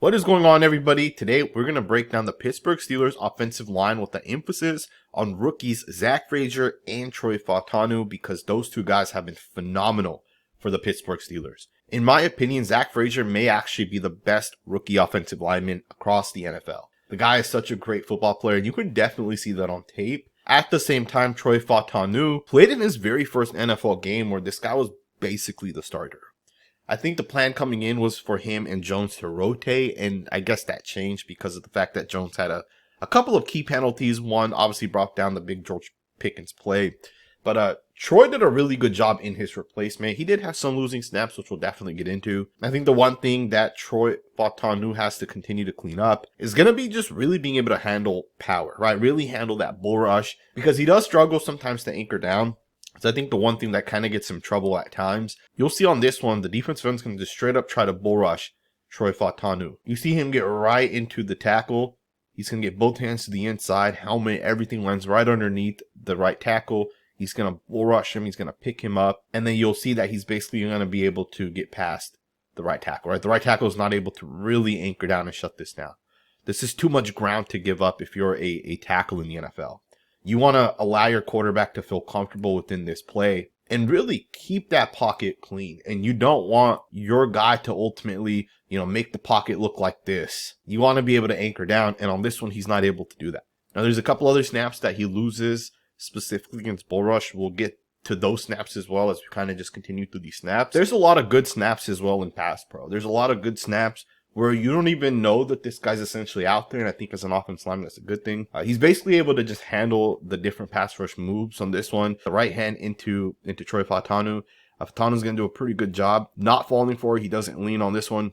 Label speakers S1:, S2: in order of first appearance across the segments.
S1: What is going on, everybody? Today, we're going to break down the Pittsburgh Steelers offensive line with an emphasis on rookies Zach Frazier and Troy Fautanu because those two guys have been phenomenal for the Pittsburgh Steelers. In my opinion, Zach Frazier may actually be the best rookie offensive lineman across the NFL. The guy is such a great football player, and you can definitely see that on tape. At the same time, Troy Fautanu played in his very first NFL game where this guy was basically the starter. I think the plan coming in was for him and Jones to rotate, and I guess that changed because of the fact that Jones had a couple of key penalties. One obviously brought down the big George Pickens play, but Troy did a really good job in his replacement. He did have some losing snaps, which we'll definitely get into. I think the one thing that Troy Fautanu has to continue to clean up is going to be just really being able to handle power, right? Really handle that bull rush, because he does struggle sometimes to anchor down. So I think the one thing that kind of gets him trouble at times, you'll see on this one, the defensive end's going to just straight up try to bull rush Troy Fautanu. You see him get right into the tackle. He's going to get both hands to the inside, helmet, everything lands right underneath the right tackle. He's going to bull rush him. He's going to pick him up. And then you'll see that he's basically going to be able to get past the right tackle, right? The right tackle is not able to really anchor down and shut this down. This is too much ground to give up if you're a tackle in the NFL. You want to allow your quarterback to feel comfortable within this play and really keep that pocket clean. And you don't want your guy to ultimately, make the pocket look like this. You want to be able to anchor down. And on this one, he's not able to do that. Now, there's a couple other snaps that he loses specifically against bull rush. We'll get to those snaps as well as we kind of just continue through these snaps. There's a lot of good snaps as well in pass pro. There's a lot of good snaps where you don't even know that this guy's essentially out there, and I think as an offensive lineman, that's a good thing. He's basically able to just handle the different pass rush moves on this one. The right hand into Troy Fautanu. Fautanu's going to do a pretty good job not falling for it. He doesn't lean on this one.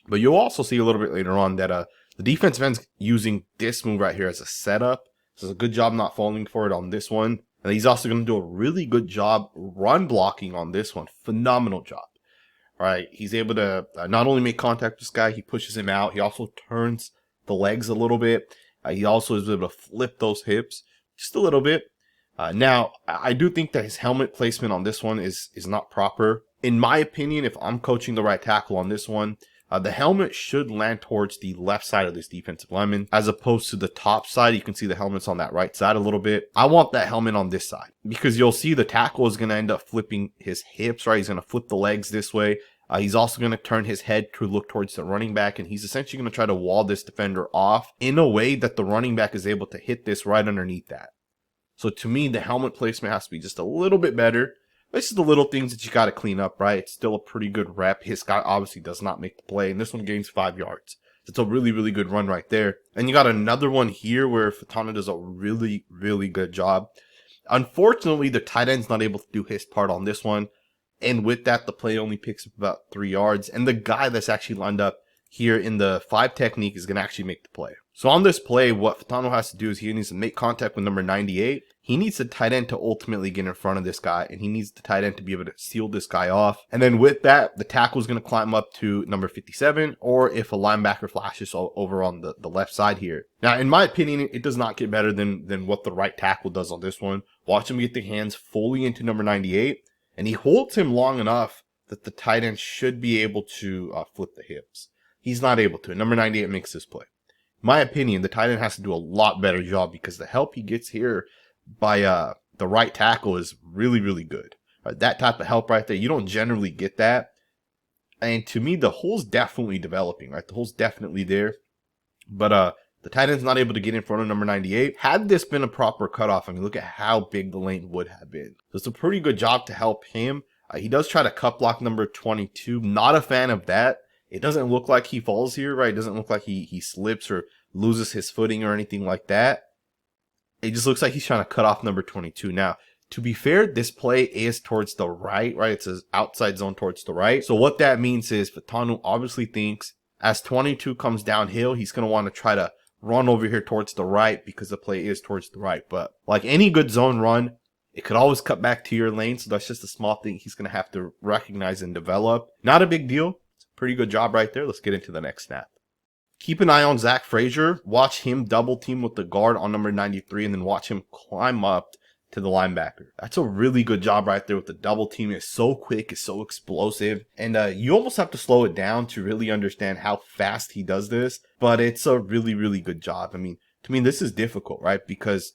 S1: But you'll also see a little bit later on that the defensive end's using this move right here as a setup. So it's a good job not falling for it on this one. And he's also going to do a really good job run blocking on this one. Phenomenal job. All right, he's able to not only make contact with this guy, he pushes him out. He also turns the legs a little bit. He also is able to flip those hips just a little bit. Now, I do think that his helmet placement on this one is not proper. In my opinion, if I'm coaching the right tackle on this one, the helmet should land towards the left side of this defensive lineman as opposed to the top side. You can see the helmet's on that right side a little bit. I want that helmet on this side because you'll see the tackle is going to end up flipping his hips, right? He's going to flip the legs this way. He's also going to turn his head to look towards the running back, and he's essentially going to try to wall this defender off in a way that the running back is able to hit this right underneath that. So to me, the helmet placement has to be just a little bit better. This is the little things that you got to clean up, right? It's still a pretty good rep. His guy obviously does not make the play, and this one gains 5 yards. It's a really, really good run right there. And you got another one here where Fautanu does a really, really good job. Unfortunately, the tight end's not able to do his part on this one. And with that, the play only picks up about 3 yards. And the guy that's actually lined up here in the 5 technique is going to actually make the play. So on this play, what Fautanu has to do is he needs to make contact with number 98. He needs the tight end to ultimately get in front of this guy, and he needs the tight end to be able to seal this guy off. And then with that, the tackle is going to climb up to number 57, or if a linebacker flashes over on the left side here. Now, in my opinion, it does not get better than what the right tackle does on this one. Watch him get the hands fully into number 98, and he holds him long enough that the tight end should be able to flip the hips. He's not able to. Number 98 makes this play. In my opinion, the tight end has to do a lot better job because the help he gets here by the right tackle is really, really good. That type of help right there, you don't generally get that. And to me, the hole's definitely developing, right? The hole's definitely there. But the tight end's not able to get in front of number 98. Had this been a proper cutoff, I mean, look at how big the lane would have been. So it's a pretty good job to help him. He does try to cut block number 22. Not a fan of that. It doesn't look like he falls here, right? It doesn't look like he slips or loses his footing or anything like that. It just looks like he's trying to cut off number 22. Now, to be fair, this play is towards the right? It's an outside zone towards the right. So what that means is Fautanu obviously thinks as 22 comes downhill, he's going to want to try to run over here towards the right because the play is towards the right. But like any good zone run, it could always cut back to your lane. So that's just a small thing he's going to have to recognize and develop. Not a big deal. It's a pretty good job right there. Let's get into the next snap. Keep an eye on Zach Frazier. Watch him double team with the guard on number 93 and then watch him climb up to the linebacker. That's a really good job right there with the double team. It's so quick, it's so explosive, and you almost have to slow it down to really understand how fast he does this, but it's a really, really good job. I mean, to me, this is difficult, right? Because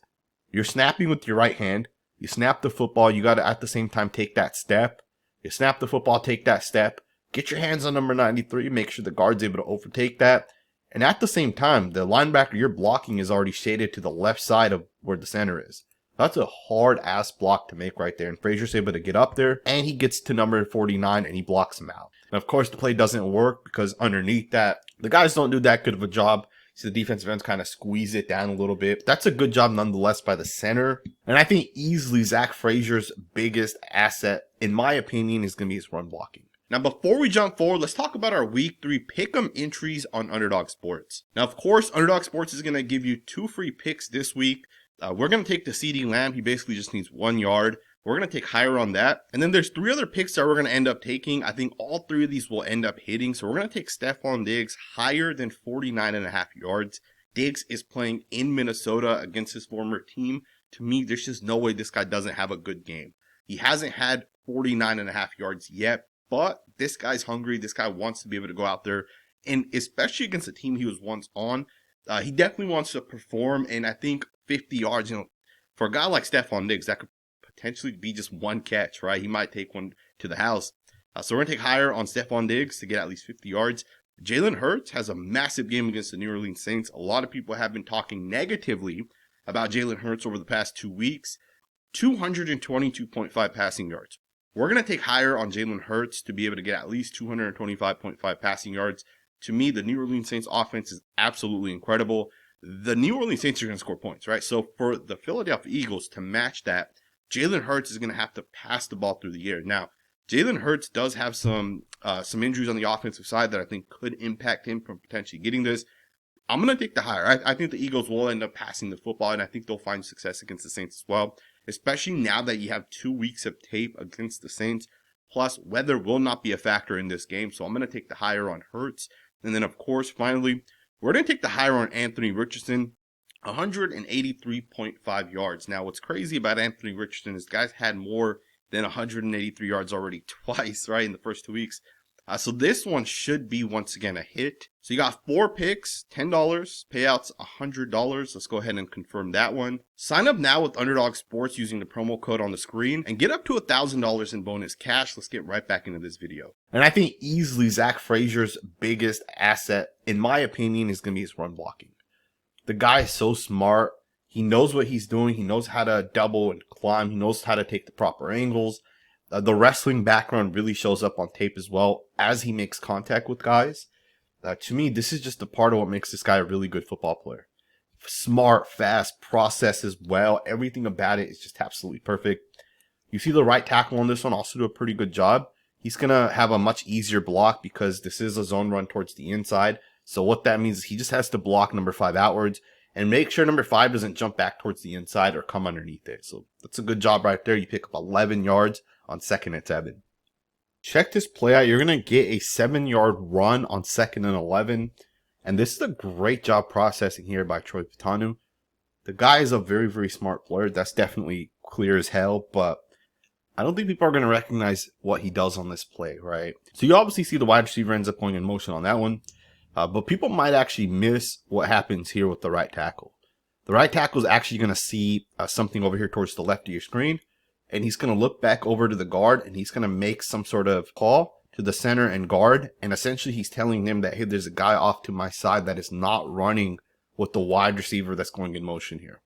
S1: you're snapping with your right hand, you snap the football, you got to at the same time take that step. You snap the football, take that step, get your hands on number 93, make sure the guard's able to overtake that. And at the same time, the linebacker you're blocking is already shaded to the left side of where the center is. That's a hard-ass block to make right there. And Frazier's able to get up there, and he gets to number 49, and he blocks him out. And of course, the play doesn't work because underneath that, the guys don't do that good of a job. So the defensive ends kind of squeeze it down a little bit. That's a good job nonetheless by the center. And I think easily Zach Frazier's biggest asset, in my opinion, is going to be his run blocking. Now, before we jump forward, let's talk about our Week 3 Pick'em entries on Underdog Sports. Now, of course, Underdog Sports is going to give you 2 free picks this week. We're going to take the CeeDee Lamb. He basically just needs 1 yard. We're going to take higher on that. And then there's 3 other picks that we're going to end up taking. I think all 3 of these will end up hitting. So we're going to take Stephon Diggs higher than 49.5 yards. Diggs is playing in Minnesota against his former team. To me, there's just no way this guy doesn't have a good game. He hasn't had 49.5 yards yet. But this guy's hungry. This guy wants to be able to go out there. And especially against a team he was once on, he definitely wants to perform. And I think 50 yards, for a guy like Stephon Diggs, that could potentially be just 1 catch, right? He might take one to the house. So we're going to take higher on Stephon Diggs to get at least 50 yards. Jalen Hurts has a massive game against the New Orleans Saints. A lot of people have been talking negatively about Jalen Hurts over the past 2 weeks. 222.5 passing yards. We're going to take higher on Jalen Hurts to be able to get at least 225.5 passing yards. To me, the New Orleans Saints offense is absolutely incredible. The New Orleans Saints are going to score points, right? So for the Philadelphia Eagles to match that, Jalen Hurts is going to have to pass the ball through the air. Now, Jalen Hurts does have some injuries on the offensive side that I think could impact him from potentially getting this. I'm going to take the higher. I think the Eagles will end up passing the football, and I think they'll find success against the Saints as well, especially now that you have 2 weeks of tape against the Saints. Plus, weather will not be a factor in this game, so I'm going to take the higher on Hurts. And then, of course, finally, we're going to take the higher on Anthony Richardson, 183.5 yards. Now, what's crazy about Anthony Richardson is guys had more than 183 yards already twice, right, in the first 2 weeks. So this one should be, once again, a hit. So you got 4 picks, $10, payouts $100. Let's go ahead and confirm that one. Sign up now with Underdog Sports using the promo code on the screen and get up to $1,000 in bonus cash. Let's get right back into this video. And I think easily Zach Frazier's biggest asset, in my opinion, is going to be his run blocking. The guy is so smart. He knows what he's doing. He knows how to double and climb. He knows how to take the proper angles. The wrestling background really shows up on tape as well as he makes contact with guys. To me, this is just a part of what makes this guy a really good football player. Smart, fast, processes well. Everything about it is just absolutely perfect. You see the right tackle on this one also do a pretty good job. He's going to have a much easier block because this is a zone run towards the inside. So what that means is he just has to block number 5 outwards and make sure number 5 doesn't jump back towards the inside or come underneath it. So that's a good job right there. You pick up 11 yards on 2nd and 7. Check this play out. You're going to get a 7-yard run on 2nd and 11. And this is a great job processing here by Troy Fautanu. The guy is a very, very smart player. That's definitely clear as hell. But I don't think people are going to recognize what he does on this play, right? So you obviously see the wide receiver ends up going in motion on that one. But people might actually miss what happens here with the right tackle. The right tackle is actually going to see something over here towards the left of your screen. And he's going to look back over to the guard and he's going to make some sort of call to the center and guard. And essentially he's telling him that, hey, there's a guy off to my side that is not running with the wide receiver that's going in motion here.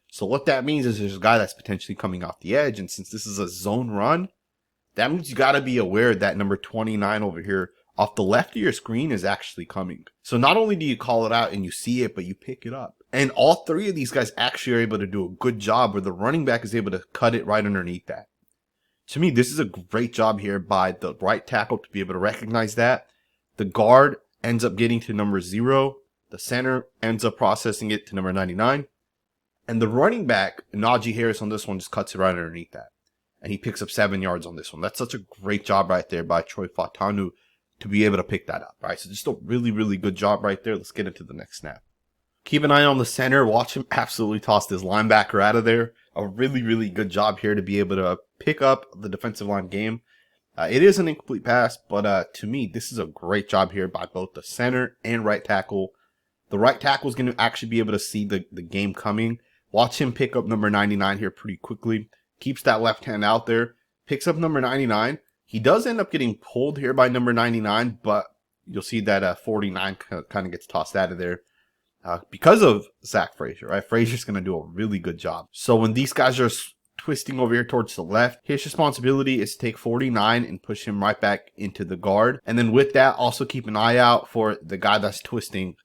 S1: So what that means is there's a guy that's potentially coming off the edge. And since this is a zone run, that means you got to be aware that number 29 over here off the left of your screen is actually coming. So not only do you call it out and you see it, but you pick it up. And all 3 of these guys actually are able to do a good job where the running back is able to cut it right underneath that. To me, this is a great job here by the right tackle to be able to recognize that. The guard ends up getting to number 0. The center ends up processing it to number 99. And the running back, Najee Harris on this one, just cuts it right underneath that. And he picks up 7 yards on this one. That's such a great job right there by Troy Fautanu to be able to pick that up, right? So just a really, really good job right there. Let's get into the next snap. Keep an eye on the center. Watch him absolutely toss this linebacker out of there. A really, really good job here to be able to pick up the defensive line game. It is an incomplete pass, but to me, this is a great job here by both the center and right tackle. The right tackle is going to actually be able to see the game coming. Watch him pick up number 99 here pretty quickly. Keeps that left hand out there. Picks up number 99. He does end up getting pulled here by number 99, but you'll see that 49 kind of gets tossed out of there. Because of Zach Frazier, right? Frazier's going to do a really good job. So when these guys are twisting over here towards the left, his responsibility is to take 49 and push him right back into the guard. And then with that, also keep an eye out for the guy that's twisting.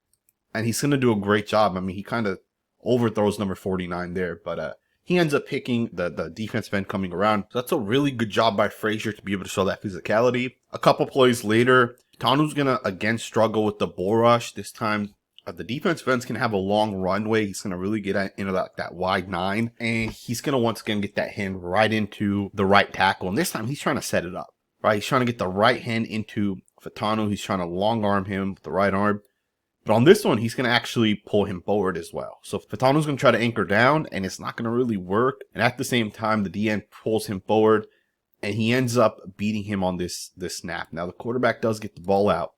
S1: And he's going to do a great job. I mean, he kind of overthrows number 49 there, but he ends up picking the defensive end coming around. So that's a really good job by Frazier to be able to show that physicality. A couple plays later, Fautanu's going to again struggle with the bull rush. This time, the defensive end's going to have a long runway. He's going to really get into that wide 9. And he's going to once again get that hand right into the right tackle. And this time he's trying to set it up, right? He's trying to get the right hand into Fautanu. He's trying to long arm him with the right arm. But on this one, he's going to actually pull him forward as well. So Fautanu's going to try to anchor down, and it's not going to really work. And at the same time, the DN pulls him forward, and he ends up beating him on this snap. Now, the quarterback does get the ball out.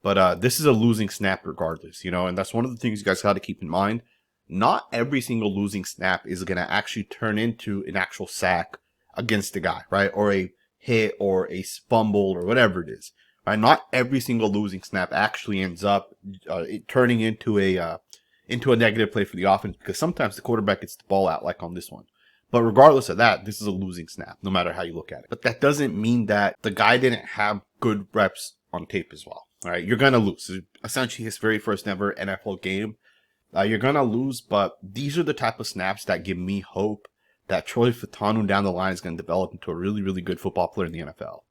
S1: But this is a losing snap regardless, and that's one of the things you guys got to keep in mind. Not every single losing snap is going to actually turn into an actual sack against the guy, right? Or a hit or a fumble or whatever it is, right? Not every single losing snap actually ends up turning into a negative play for the offense, because sometimes the quarterback gets the ball out, like on this one. But regardless of that, this is a losing snap, no matter how you look at it. But that doesn't mean that the guy didn't have good reps on tape as well. All right, you're going to lose. It's essentially his very first ever NFL game. You're going to lose, but these are the type of snaps that give me hope that Troy Fautanu down the line is going to develop into a really, really good football player in the NFL.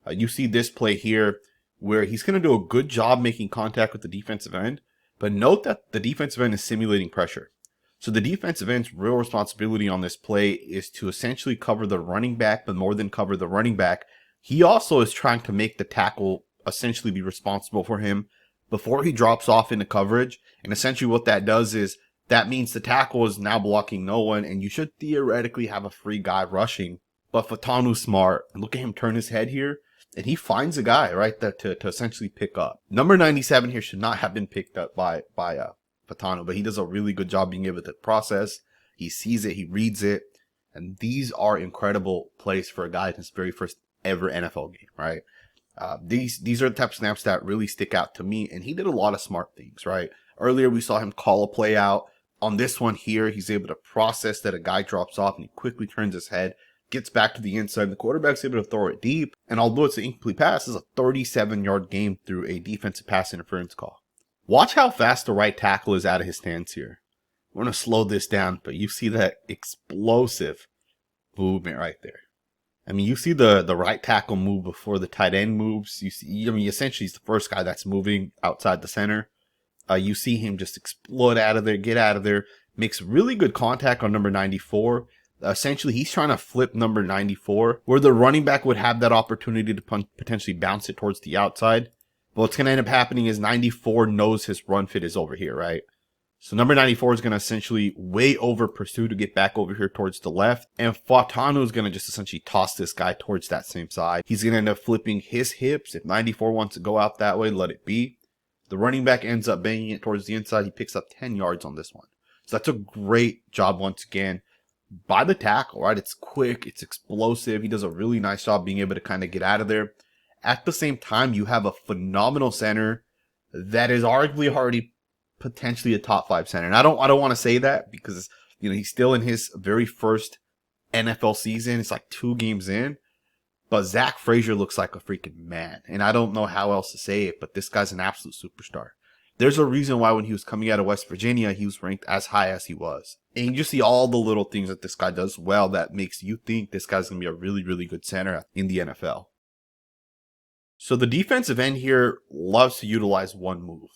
S1: You see this play here where he's going to do a good job making contact with the defensive end, but note that the defensive end is simulating pressure. So the defensive end's real responsibility on this play is to essentially cover the running back, but more than cover the running back, he also is trying to make the tackle essentially be responsible for him before he drops off into coverage. And essentially what that does is that means the tackle is now blocking no one, and you should theoretically have a free guy rushing. But Fautanu's smart, and look at him turn his head here, and he finds a guy right there to essentially pick up. Number 97 here should not have been picked up by Fautanu, but he does a really good job being able to process. He sees it, he reads it, and these are incredible plays for a guy in his very first ever NFL game, right? These are the type of snaps that really stick out to me, and he did a lot of smart things, right? Earlier, we saw him call a play out. On this one here, he's able to process that a guy drops off, and he quickly turns his head, gets back to the inside. The quarterback's able to throw it deep, and although it's an incomplete pass, it's a 37-yard game through a defensive pass interference call. Watch how fast the right tackle is out of his stance here. We're going to slow this down, but you see that explosive movement right there. I mean, you see the right tackle move before the tight end moves. You see, I mean, essentially he's the first guy that's moving outside the center. You see him just explode out of there, get out of there, makes really good contact on number 94. Essentially, he's trying to flip number 94, where the running back would have that opportunity to potentially bounce it towards the outside. But what's going to end up happening is 94 knows his run fit is over here, right? So number 94 is going to essentially way over pursue to get back over here towards the left. And Fautanu is going to just essentially toss this guy towards that same side. He's going to end up flipping his hips. If 94 wants to go out that way, let it be. The running back ends up banging it towards the inside. He picks up 10 yards on this one. So that's a great job once again by the tackle, right? It's quick. It's explosive. He does a really nice job being able to kind of get out of there. At the same time, you have a phenomenal center that is arguably already potentially a top 5 center. And I don't want to say that because, he's still in his very first NFL season. It's like 2 games in. But Zach Frazier looks like a freaking man. And I don't know how else to say it, but this guy's an absolute superstar. There's a reason why when he was coming out of West Virginia, he was ranked as high as he was. And you just see all the little things that this guy does well that makes you think this guy's going to be a really, really good center in the NFL. So the defensive end here loves to utilize one move.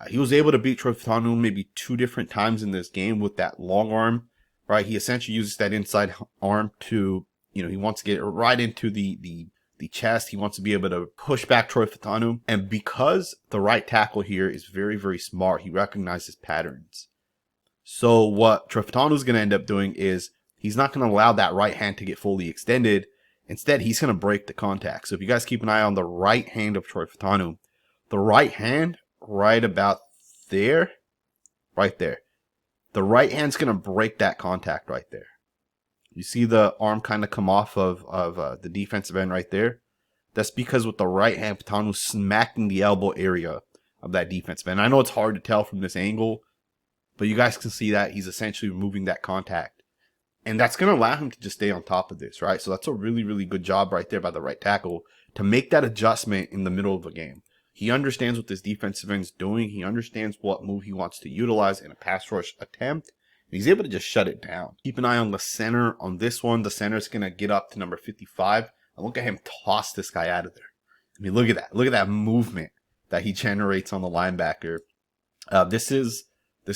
S1: He was able to beat Troy Fautanu maybe 2 different times in this game with that long arm, right? He essentially uses that inside arm to, he wants to get right into the the chest. He wants to be able to push back Troy Fautanu. And because the right tackle here is very, very smart, he recognizes patterns. So what Troy Fautanu is going to end up doing is he's not going to allow that right hand to get fully extended. Instead, he's going to break the contact. So if you guys keep an eye on the right hand of Troy Fautanu, the right hand right about there, right there, the right hand's going to break that contact right there. You see the arm kind of come off of the defensive end right there? That's because with the right hand, Fautanu's smacking the elbow area of that defensive end. I know it's hard to tell from this angle, but you guys can see that he's essentially removing that contact. And that's going to allow him to just stay on top of this, right? So that's a really, really good job right there by the right tackle to make that adjustment in the middle of the game. He understands what this defensive end is doing. He understands what move he wants to utilize in a pass rush attempt. And he's able to just shut it down. Keep an eye on the center on this one. The center is going to get up to number 55. And look at him toss this guy out of there. I mean, look at that. Look at that movement that he generates on the linebacker. This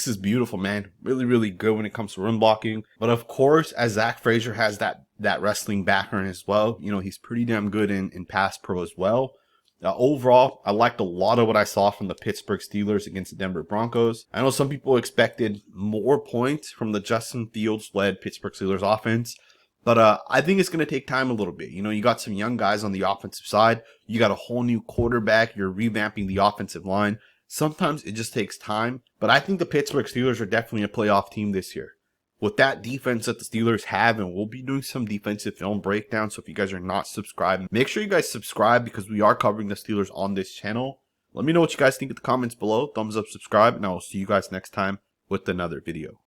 S1: is beautiful, man. Really, really good when it comes to run blocking. But of course, as Zach Frazier has that wrestling background as well, you know, he's pretty damn good in pass pro as well. Overall, I liked a lot of what I saw from the Pittsburgh Steelers against the Denver Broncos. I know some people expected more points from the Justin Fields-led Pittsburgh Steelers offense, but I think it's going to take time a little bit. You know, you got some young guys on the offensive side. You got a whole new quarterback. You're revamping the offensive line. Sometimes it just takes time, but I think the Pittsburgh Steelers are definitely a playoff team this year. With that defense that the Steelers have, and we'll be doing some defensive film breakdown, so if you guys are not subscribed, make sure you guys subscribe because we are covering the Steelers on this channel. Let me know what you guys think in the comments below. Thumbs up, subscribe, and I will see you guys next time with another video.